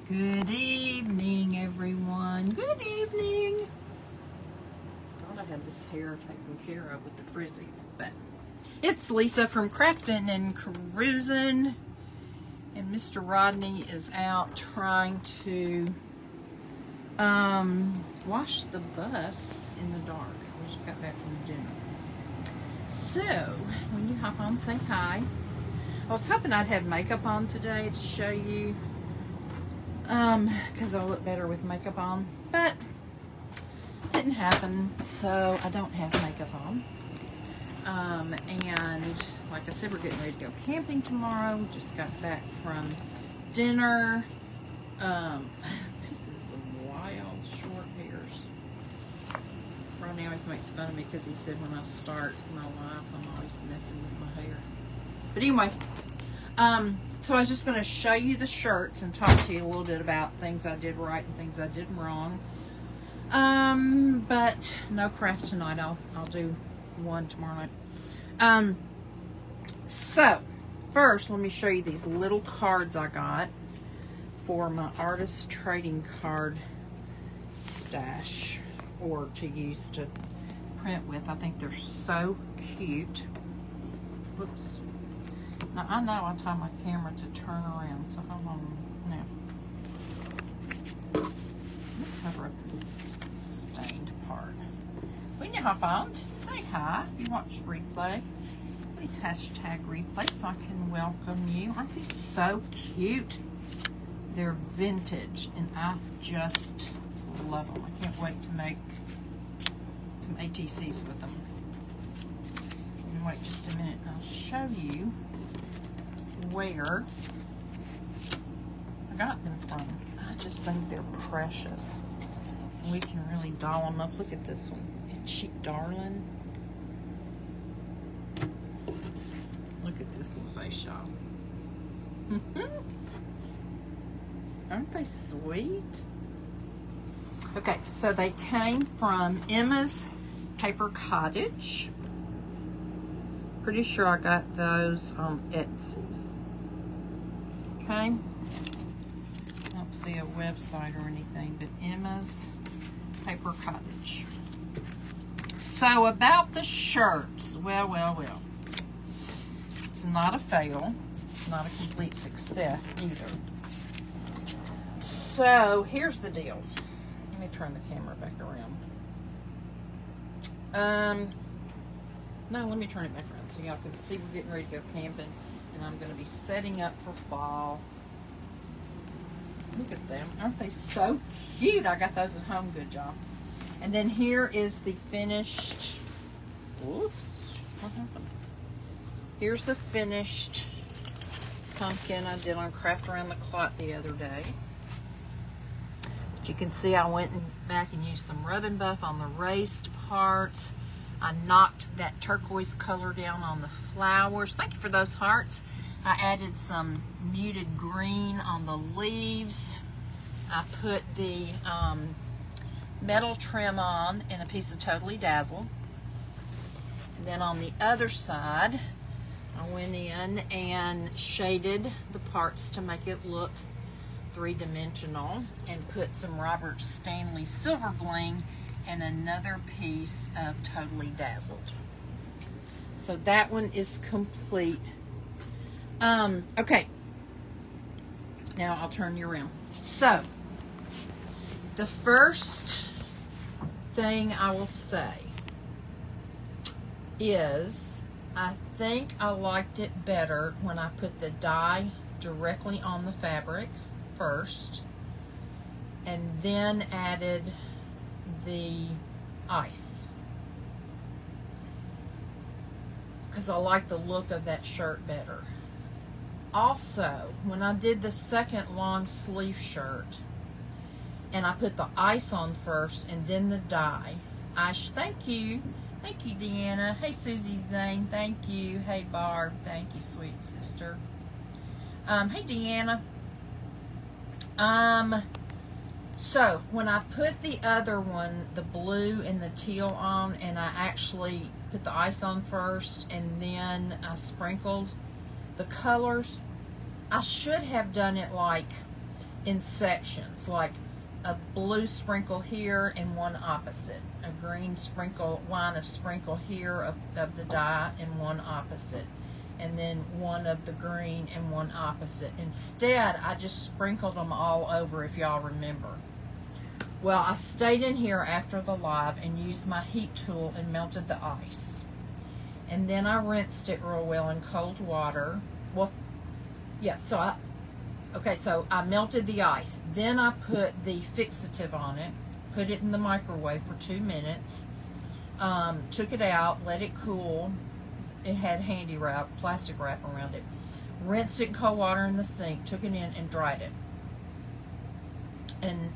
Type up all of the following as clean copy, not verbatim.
Good evening, everyone. Good evening. Thought I had this hair taken care of with the frizzies, but it's Lisa from Crafting and Cruising, and Mr. Rodney is out trying to wash the bus in the dark. We just got back from dinner. So, when you hop on, say hi. I was hoping I'd have makeup on today to show you, because I'll look better with makeup on, but it didn't happen, so I don't have makeup on. And like I said, we're getting ready to go camping tomorrow. We just got back from dinner. This is some wild short hairs. Ronnie always makes fun of me because he said when I start my life, I'm always messing with my hair. But anyway, so I was just going to show you the shirts and talk to you a little bit about things I did right and things I did wrong. But no craft tonight. I'll do one tomorrow night. So first, let me show you these little cards I got for my artist trading card stash, or to use to print with. I think they're so cute. Whoops. Now, I know I taught my camera to turn around, so hold on now. Let me cover up this stained part. When you hop on, just say hi. If you watch replay, please hashtag replay so I can welcome you. Aren't these so cute? They're vintage, and I just love them. I can't wait to make some ATCs with them. Wait just a minute and I'll show you where I got them from. I just think they're precious. We can really doll them up. Look at this one. Isn't she darling? Look at this little face, y'all. Aren't they sweet? Okay, so they came from Emma's Paper Cottage. Pretty sure I got those on Etsy. Okay. I don't see a website or anything, but Emma's Paper Cottage. So about the shirts, well. It's not a fail. It's not a complete success either. So here's the deal. Let me turn the camera back around. No, let me turn it back around so y'all can see we're getting ready to go camping, and I'm going to be setting up for fall. Look at them. Aren't they so cute? I got those at Home Good, y'all. And then here is the finished, whoops, what happened? Here's the finished pumpkin I did on Craft Around the Clock the other day. But you can see I went back and used some rub and buff on the raised parts. I knocked that turquoise color down on the flowers. Thank you for those hearts. I added some muted green on the leaves. I put the metal trim on in a piece of Totally Dazzled. And then on the other side, I went in and shaded the parts to make it look three-dimensional, and put some Robert Stanley Silver Bling and another piece of Totally Dazzled. So that one is complete. Okay. Now I'll turn you around. So, the first thing I will say is I think I liked it better when I put the dye directly on the fabric first, and then added the ice, because I like the look of that shirt better. Also, when I did the second long sleeve shirt and I put the ice on first and then the dye, thank you Deanna. Hey Susie Zane, thank you. Hey Barb, thank you sweet sister. Hey Deanna. So when I put the other one, the blue and the teal on, and I actually put the ice on first and then I sprinkled the colors, I should have done it like in sections, like a blue sprinkle here and one opposite, a green sprinkle, line of sprinkle here of the dye and one opposite, and then one of the green and one opposite. Instead, I just sprinkled them all over, if y'all remember. Well, I stayed in here after the live and used my heat tool and melted the ice. And then I rinsed it real well in cold water. Well, yeah, so I melted the ice. Then I put the fixative on it, put it in the microwave for 2 minutes, took it out, let it cool. It had handy wrap, plastic wrap around it. Rinsed it in cold water in the sink, took it in and dried it. And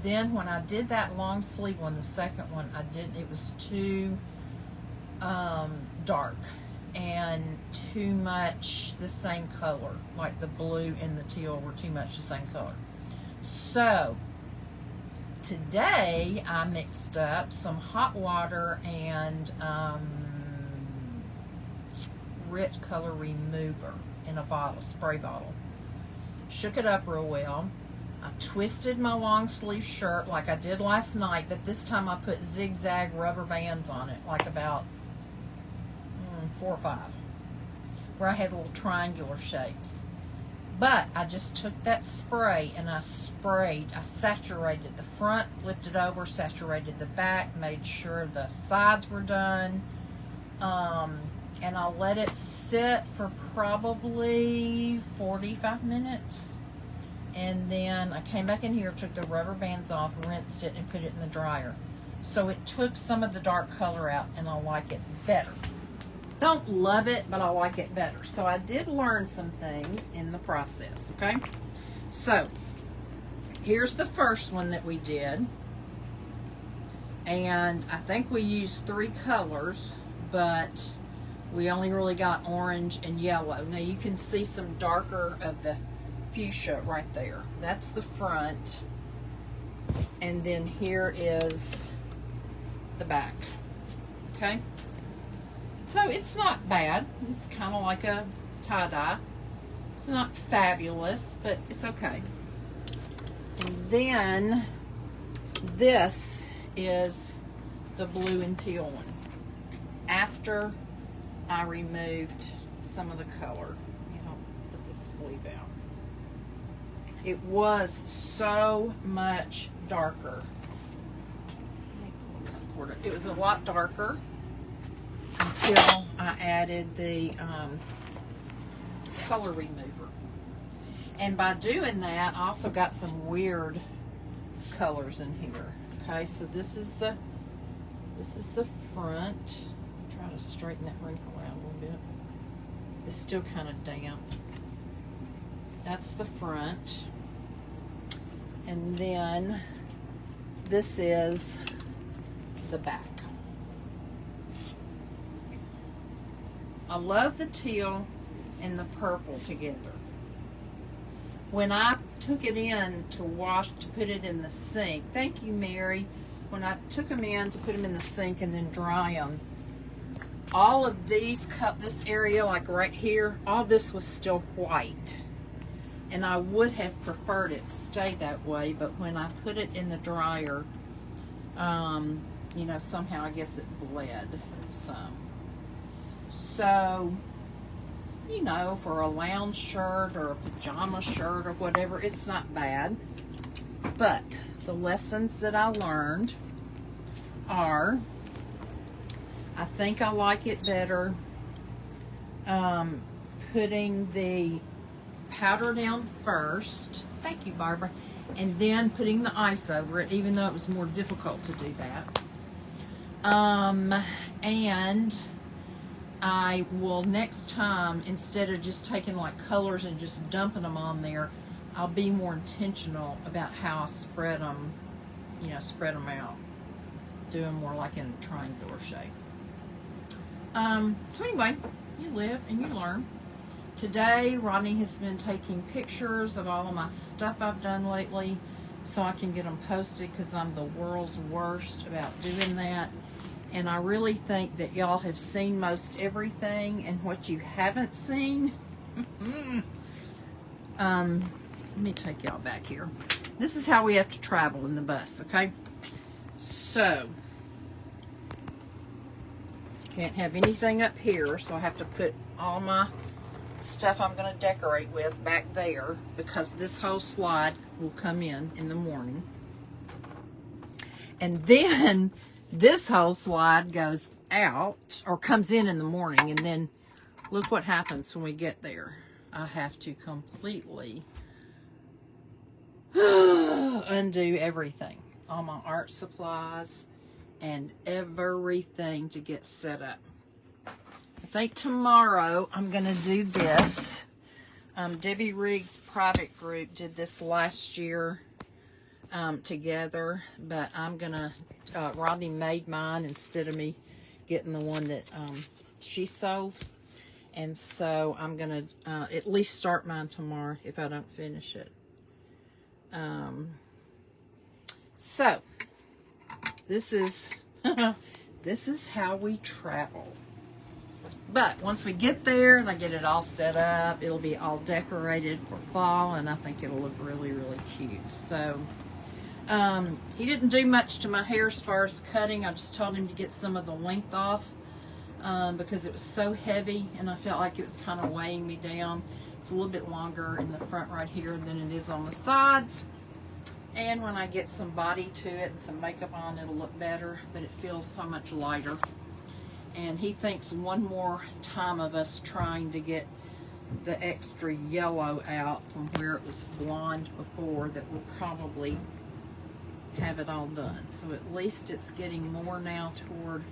then when I did that long sleeve one, the second one, it was too dark and too much the same color, like the blue and the teal were too much the same color. So today I mixed up some hot water and Rit Color remover in a bottle, spray bottle. Shook it up real well. I twisted my long sleeve shirt like I did last night, but this time I put zigzag rubber bands on it, like about 4 or 5, where I had little triangular shapes. But I just took that spray and I saturated the front, flipped it over, saturated the back, made sure the sides were done, and I let it sit for probably 45 minutes. And then I came back in here, took the rubber bands off, rinsed it, and put it in the dryer. So it took some of the dark color out, and I like it better. Don't love it, but I like it better. So I did learn some things in the process, okay? So here's the first one that we did. And I think we used 3 colors, but we only really got orange and yellow. Now you can see some darker of the fuchsia right there. That's the front. And then here is the back. Okay? So it's not bad. It's kind of like a tie-dye. It's not fabulous, but it's okay. And then this is the blue and teal one. After I removed some of the color. I'll put the sleeve out. It was so much darker. It was a lot darker until I added the color remover. And by doing that, I also got some weird colors in here. Okay, so this is the front. Try to straighten that wrinkle out a little bit. It's still kind of damp. That's the front. And then this is the back. I love the teal and the purple together. When I took it in to wash, to put it in the sink, thank you, Mary. When I took them in to put them in the sink and then dry them, all of these, this area, like right here, all this was still white. And I would have preferred it stay that way, but when I put it in the dryer, you know, somehow I guess it bled some. So, you know, for a lounge shirt or a pajama shirt or whatever, it's not bad. But the lessons that I learned are, I think I like it better putting the powder down first, thank you, Barbara, and then putting the ice over it, even though it was more difficult to do that. And I will next time, instead of just taking like colors and just dumping them on there, I'll be more intentional about how I spread them, you know, spread them out, do them more like in a triangular shape. So anyway, you live and you learn. Today, Rodney has been taking pictures of all of my stuff I've done lately so I can get them posted, because I'm the world's worst about doing that. And I really think that y'all have seen most everything, and what you haven't seen, let me take y'all back here. This is how we have to travel in the bus, okay? So, can't have anything up here, so I have to put all my stuff I'm going to decorate with back there, because this whole slide will come in the morning. And then this whole slide goes out, or comes in the morning, and then look what happens when we get there. I have to completely undo everything, all my art supplies and everything to get set up. I think tomorrow I'm going to do this. Debbie Riggs' private group did this last year together, but I'm going to, Rodney made mine instead of me getting the one that she sold. And so I'm going to at least start mine tomorrow if I don't finish it. So this is this is how we travel. But once we get there and I get it all set up, it'll be all decorated for fall, and I think it'll look really, really cute. So he didn't do much to my hair as far as cutting. I just told him to get some of the length off because it was so heavy and I felt like it was kind of weighing me down. It's a little bit longer in the front right here than it is on the sides. And when I get some body to it and some makeup on, it'll look better, but it feels so much lighter. And he thinks one more time of us trying to get the extra yellow out from where it was blonde before, that we'll probably have it all done. So at least it's getting more now toward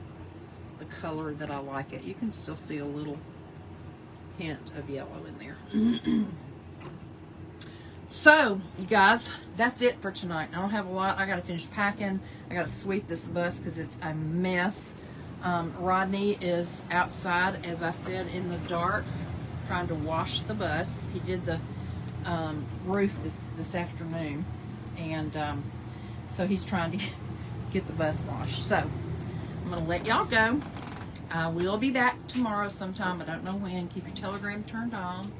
the color that I like it. You can still see a little hint of yellow in there. So, you guys, that's it for tonight. I don't have a lot. I got to finish packing. I got to sweep this bus because it's a mess. Rodney is outside, as I said, in the dark, trying to wash the bus. He did the roof this afternoon, and so he's trying to get the bus washed. So, I'm going to let y'all go. I will be back tomorrow sometime. I don't know when. Keep your telegram turned on.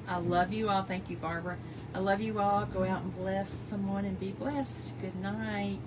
I love you all. Thank you, Barbara. I love you all. Go out and bless someone and be blessed. Good night.